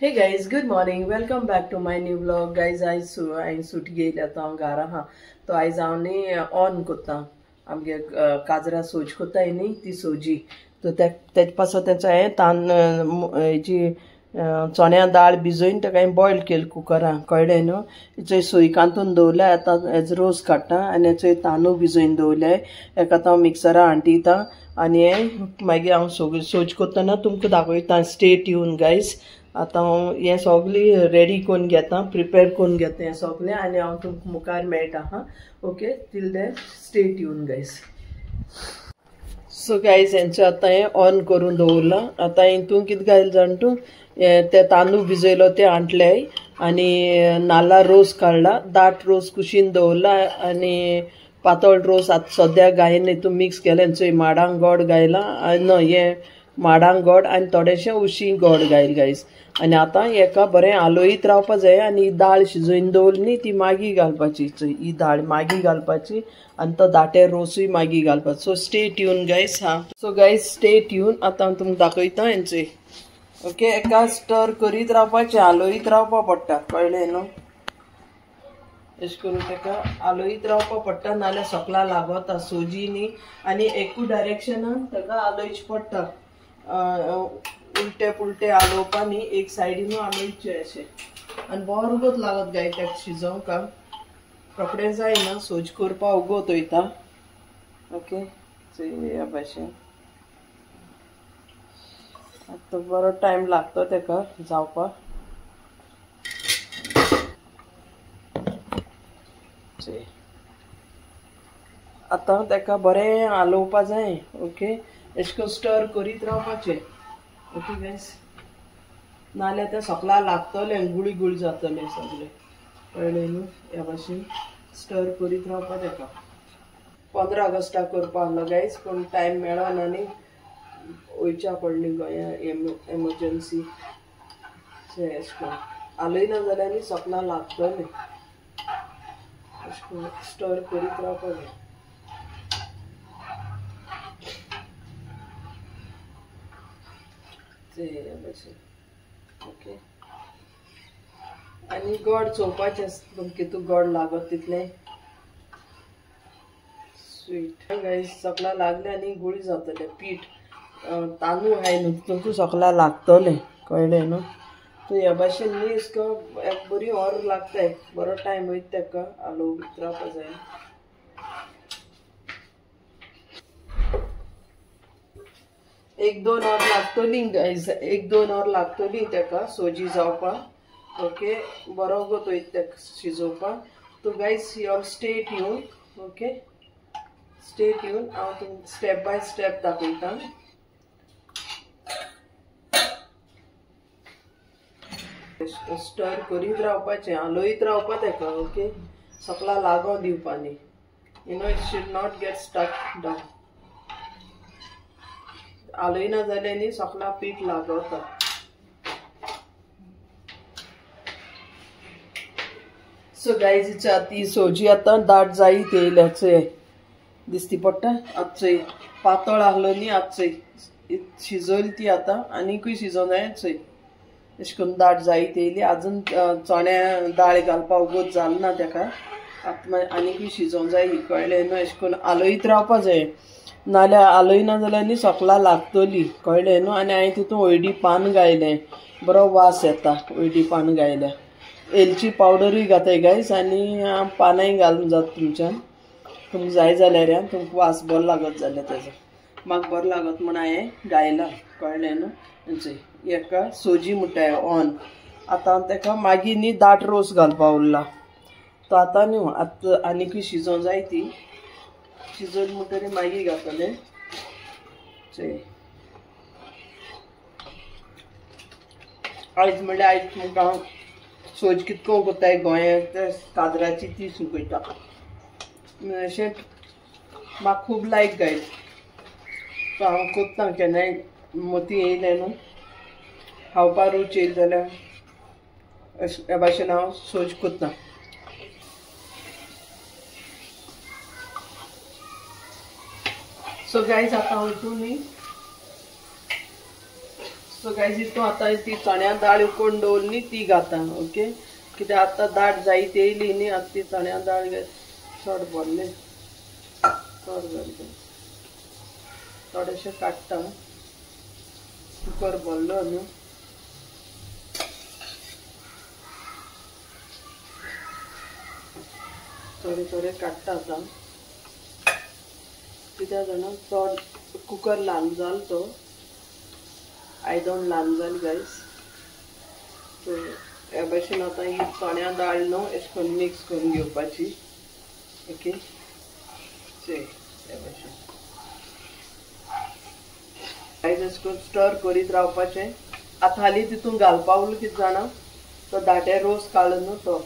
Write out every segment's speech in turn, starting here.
Hey guys, good morning. Welcome back to my new vlog. Guys, I suit गेली आता हांव घरा हा. तो आयज हांव न्ही ऑन कोत्ता आमगे काजरा सोज कोत्ताय न्ही ती सोजी. तो तेज पासो तेचो हे तान हेजी चण्या दाळ भिजोवन ताका हांवें बॉयल केले कुकरान कळ्ळें न्हू. हेचो सोय कांतून दवरल्या आतां हेजो रोस काडटा आनी हेचो तांदूळ भिजोवन दवरले. हेका आतां मिक्सरान हांडयता आनी हे मागीर हांव सोज कोत्तना तुमकां दाखयता. Stay tuned guys. आतां हांव हें सगळें रेडी करून घेता, प्रिपेर करून घेता हें सगळें आनी हांव तुमकां मुखार मेळटा हा. Okay, till then stay tuned guys. So guys हेंचें आतां हें ऑन करून दवरलां. आतां हितून कितें घायल जाण तूं ते तांदूळ भिजयलो ते हांटले आनी नाल्ला रोस काडला, दाट रोस कुशीन दवरला आनी पातळ रोस आतां सद्याक घायन हितून मिक्स केलें. चोय माडांक गोड घायला आनी हें माडांक गोड आनी थोडेशें उशीं गोड घायल गायज. आनी आतां हेका बरें आलोयत रावपा जाय आनी ही दाळ शिजोवन दवरली न्ही ती मागीर घालपाची. ही दाळ मागीर घालपाची आनी तो दाटे रोसूय मागीर घालपाचो. सो स्टे ट्यून गायज हा. So guys stay tune. आतां हांव तुमकां दाखयता हेंचें. ओके, एका स्टर करीत रावपाचें, आलोयत रावपा पडटा, कळ्ळें न्हू. अशें करून ताका आलोयत रावपा पडटा नाल्यार सोकला लागोता सोजी न्ही. आनी एकू डायरेक्शनान ताका आलोयचें पडटा. उलटे पुलटे आलोवपा न्ही, एक सायडीनू आलोयचें अशें आनी बरो उगोत लागत गाय ताका शिजोवंका. रोखडें जायना, सोज करपा उगोत वयता. ओके, ह्या भाशेन आतां बरो टायम लागता ताका जावपाक. आतां ताका बरें आलोवपा जाय. ओके, अशें करून स्टर करीत रावपाचें. ओके गायज, नाल्यार तें सोकला लागतलें, गुळी गुळी जातलें सगळें, कळ्ळें न्हू. ह्या भाशेन स्टर करीत रावपा ताका. 15 ऑगस्टाक करपा आहलो गायज, पूण टायम मेळोना आनी वयच्या पडली गोंया एमर्जन्सी. अशें करून आलोयना जाल्यार न्ही सोकला लागतलें. अशें करून स्टर करीत रावपा जाय. ओके, आनी गोड चोवपाचें तुमकां कितू गोड लागत तितलें स्वीट. गायज सोकला लागलें आनी गुळी जातलें. पीठ तांदूळ हाय न्हू तितूंकू सोकला लागतलें, कळ्ळें न्हू. तूं ह्या भाशेन न्ही अशें बरी ऑर लागताय, बरो टायम वयता ताका आलोवत रावपा जाय. 1-2 ऑर लागतली गायज, 1-2 ऑर लागतली ताका सोजी जावपाक. ओके, बरो उगोत वयता ताका शिजोवपाक. तो guys you all stay tune. Okay, stay tune. हांव तुमकां स्टेप बाय स्टेप दाखयता. स्टर करीत रावपाचें, आलोयत रावपा ताका. ओके, सोकला लागोन दिवपा न्ही. You know, it should not get stuck down. आलोयना जाल्यार न्ही सोकला पीठ लागोता. सो गायज ती सोजी आतां दाट जायत येयल्या. चोय दिसती पडटा. आतां चोय पातळ आहलो न्ही, आतां चोय शिजोयली ती आतां आनीकूय शिजोवं जाय. चोय अशें करून दाट जायत येयली. आजून चण्या दाळ घालपा उगोत जाल ना ताका. आतां आनीकूय शिजोवं जाय ही, कळ्ळें न्हू. अशें करून आलोयत रावपा जाय, नाल्यार आलोयना जाल्यार न्ही सोकला लागतली, कळ्ळें न्हू. आनी हांवें तितून हळडी पान घायलें, बरो वास येता हळडी पान घायल्यार. एलची पावडरूय घाताय गायज आनी पानांय घालून जाता तुमच्यान. तुमकां जाय जाल्यार तुमकां वास बरो लागत जाल्यार तेजो. म्हाका बरो लागत म्हूण हांवें घायला, कळ्ळें न्हू. हेका सोजी म्हणटाय ऑन. आतां ताका मागीर न्ही दाट रोस घालपा उरला. तो आतां न्हू, आतां आनीकूय शिजोवं जाय ती. शिजोवन म्हणटरी मागीर घातलें. आयज म्हणल्यार आयज तुमकां हांव सोज कितको कोत्ताय गोंयांत ते काजराची ती सुकयता. अशें म्हाका खूब लायक गायज. सो हांव कोत्ता केन्नाय मोती येयलें न्हू, खावपा रूच येयली जाल्यार ह्या भाशेन हांव सोज कोत्ता. सो गायज आतां हांव हितून न्ही सो गायज हितून आता ती चण्या दाळ उकोवन दवरली ती घाता. ओके, कित्याक आतां दाट जायत येयली न्ही, आतां ती चण्या दाळ चड भरले चड घालता. थोडेशें काडटा, कुकर भरलो न्हू. थोडे थोडे काडटा आतां, कित्याक जाणा चड कुकर ल्हान जालो तो, आयदन ल्हान जाली गायज. सो ह्या भाशेन आतां ही चण्या दाळ न्हू अशें करून मिक्स करून घेवपाची. ओके, ह्या भाशेन गायज अशें करून स्टर करीत रावपाचें. आतां हालीं तितून घालपा उरलो कितें जाणा, तो दाटे रोस काडलो न्हू तो.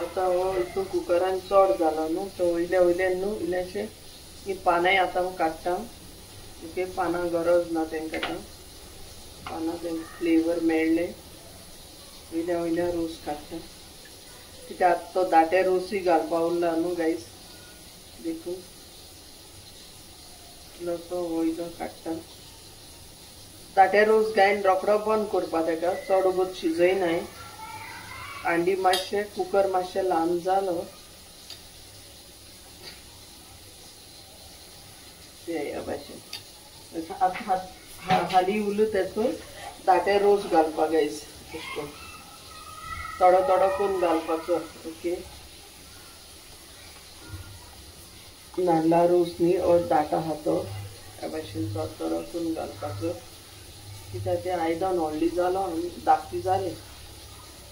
आतां हो हितून कुकरान चड जालो न्हू, तो वयले वयल्यान न्हू इल्लेशें ही पानांय आतां हांव काडटा. ओके, पानां गरज ना तांकां आतां, पानां तांकां फ्लेवर मेळ्ळे. वयल्या वयल्या रोस काडटा, कित्याक तो दाटे रोसूय घालपा उरला न्हू गायज. देखून तो वयलो काडटा. दाटे रोस घायन रोकडो बंद करपा ताका, चड उगत शिजयनाय. अंडी मातशें कुकर मातशें ल्हान जालो ह्या भाशेन. हालीं उरलो तेतून दाटे रोस घालपा गायज, अशें करून थोडो थोडो करून घालपाचो. ओके, नाल्ला रोस न्ही और दाटा आहा तो, ह्या भाशेन थोडो थोडो करून घालपाचो. कित्याक तें आयदन व्हडली जालो आनी धाकटी जाली.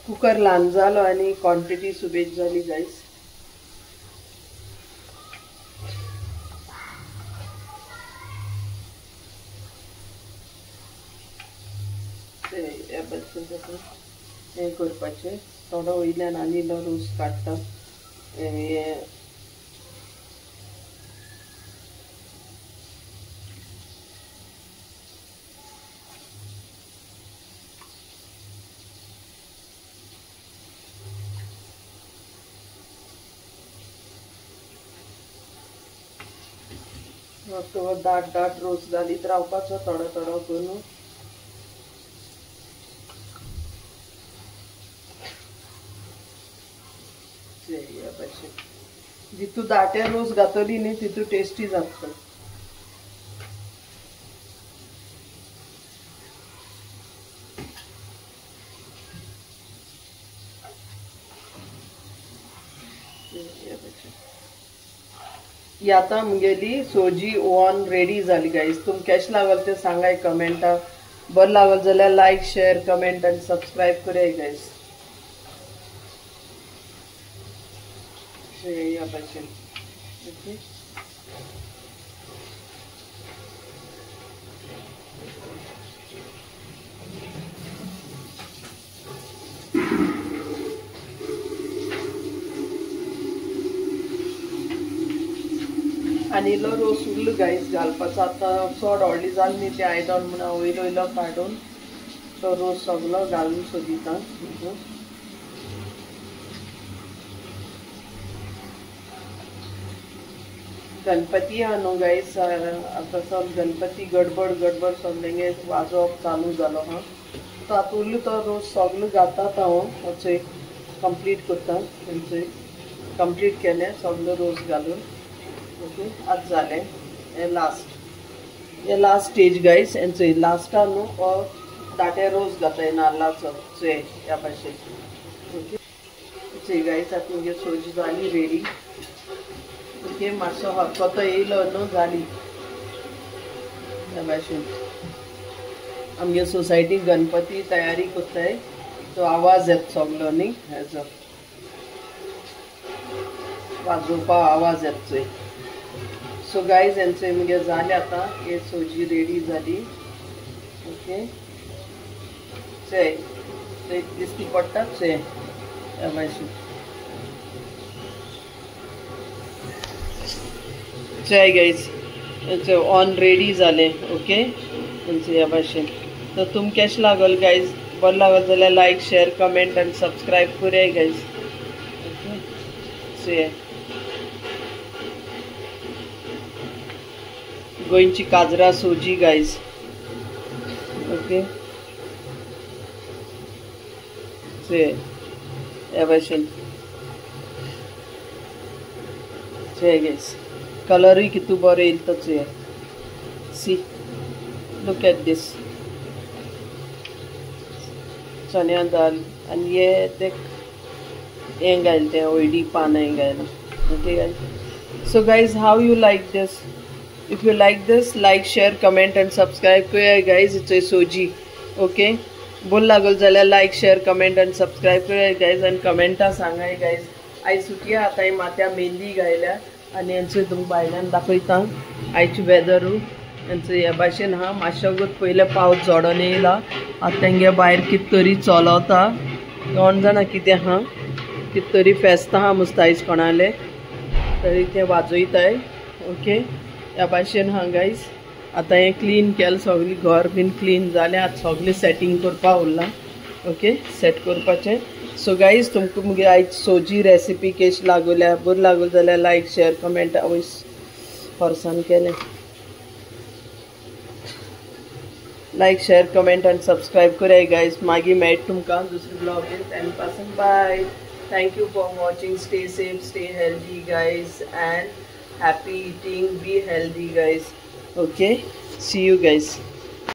कुकर ल्हान जालो आनी क्वॉन्टिटी सुबेज जाली गायज. ह्या भाशेन ताका हें करपाचें. थोडो वयल्यान आनी इल्लो रोस काडटा. तो दाट दाट रोस घालीत रावपाचो थोडो थोडो करून. ह्या भाशेन जितू दाटे रोस घातली न्ही तितू टेस्टी जाता. ही आतां मुगेली सोजी ओवन रेडी जाली गायज. तुमकां कशें लागल तें सांगाय कमेंटा. बरें लागल जाल्यार लायक शेअर कमेंट आनी सबस्क्रायब कराय गायज. ह्या भाशेन. ओके, आनी इल्लो रोस उरलो गायज घालपाचो. आतां चड व्हडली जाली न्ही तें आयदन म्हणून वयलो वयलो काडून तो रोस सगळो घालून सोदिता. गणपती आहा न्हू गायज, आतां सब गणपती गडबड गडबड सगळ्यांगे वाजोवप चालू जालो आहा. तो आतां उरलो तो रोस सगळो घातात हांव. थंय कंप्लीट करता. थंय कंप्लीट केलें सगळो रोस घालून. ओके, आज जालें. हे लास्ट स्टेज गायज. चोय लास्टान न्हू हो दाटे रोस घाताय नाल्लाचो चोय ह्या भाशेन. ओके, चोय गायज आतां मुगे सोजी जाली रेडी. ओके, मातसो हरकोतो येयलो न्हू जाली. ह्या भाशेन आमगे सोसायटीक गणपती तयारी कोत्ताय. तो आवाज येता सगळो न्ही, हेजो वाजोवपा आवाज येता चोय. सो गायज हेंचो मुगे जालें आतां. हे सोजी रेडी जाली. ओके, चोय चोय दिश्टी पडटा चोय ह्या भाशेन. चोय गायज ऑन रेडी जालें. ओके, ह्या भाशेन. तर तुमकां कशें लागल गायज, बरें लागल जाल्यार लायक शेअर कमेंट आनी सबस्क्रायब कराय गायज. ओके, चोय गोंयची काजरा सोजी गायज. ओके चोय ह्या भाशेन चोय गाइस कलरूय कितू बरो येयला तो चोय सी लुक एट दिस चण्या दाल आनी हे ते हें घायल तें हळडी पानां घायल okay guys so guys how you like this if you like this like share comment and subscribe करूया गाइस इट्स सोजी ओके बोल लागल जाल्यार like share comment and subscribe करूया गाइस आनी कमेंटा सांगाय गाइस आयज सुटी आतां माथ्या मेहंदी घायल्या आनी हेंचो तुमकां भायल्यान दाखयता आयची वेदरू हेंचो ह्या भाशेन हा मातशें पयले पावस झोडोन येयला आतां तेंगे भायर कित तरी चलता कोण जाणा कितें हा कित तरी फेस्त हा मुस्ता आयज कोणाले तरी ते वाजयताय ओके ह्या भाशेन हा गाइस आतां हें क्लीन केलें सगळी घर बीन क्लीन जालें आतां सगळें सेटींग करपा उरलां ओके सेट करपाचें सो गाइस तुमकां मुगे आयज सोजी रेसिपी कशी लागल्या बरी लागली जाल्यार लायक शेयर कमेंट आवयस फॉर्सान केलें लायक शेयर कमेंट आनी सबस्क्रायब कराय गाइस मागीर मेळटा तुमकां दुसरे ब्लॉगीन टायम पासून bye thank you for watching stay safe stay healthy guys and happy eating be healthy guys okay see you guys